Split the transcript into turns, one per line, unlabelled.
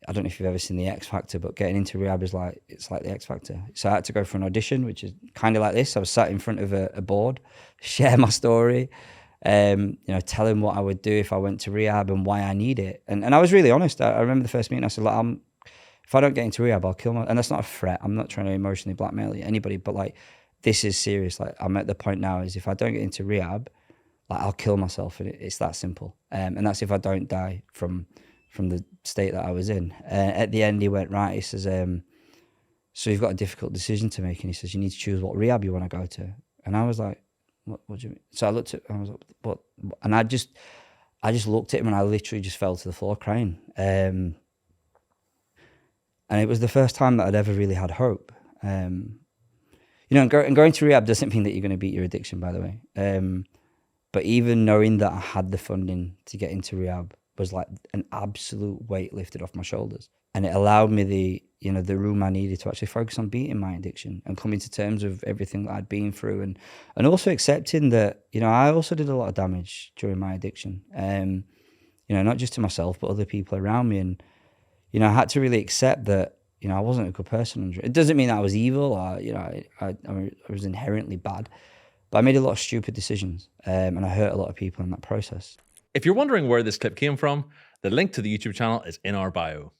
I don't know if you've ever seen The X Factor, but getting into rehab is like, it's like The X Factor. So I had to go for an audition, which is kind of like this. I was sat in front of a board, share my story, you know, tell him what I would do if I went to rehab and why I need it. And I was really honest. I remember the first meeting, I said, like, if I don't get into rehab, I'll kill myself. And that's not a threat. I'm not trying to emotionally blackmail anybody, but like, this is serious. Like, I'm at the point now is if I don't get into rehab, like, I'll kill myself. And it's that simple. And that's if I don't die from the state that I was in. At the end, he went, right, he says, so you've got a difficult decision to make. And he says, you need to choose what rehab you want to go to. And I was like, what do you mean? So I looked at, I was like, what? And I just looked at him and I literally just fell to the floor crying. And it was the first time that I'd ever really had hope. You know, and going to rehab doesn't mean that you're going to beat your addiction, by the way. But even knowing that I had the funding to get into rehab was like an absolute weight lifted off my shoulders. And it allowed me the room I needed to actually focus on beating my addiction and coming to terms with everything that I'd been through, and also accepting that, you know, I also did a lot of damage during my addiction. You know, not just to myself, but other people around me. And, you know, I had to really accept that, you know, I wasn't a good person. It doesn't mean I was evil or, you know, I was inherently bad, but I made a lot of stupid decisions, and I hurt a lot of people in that process.
If you're wondering where this clip came from, the link to the YouTube channel is in our bio.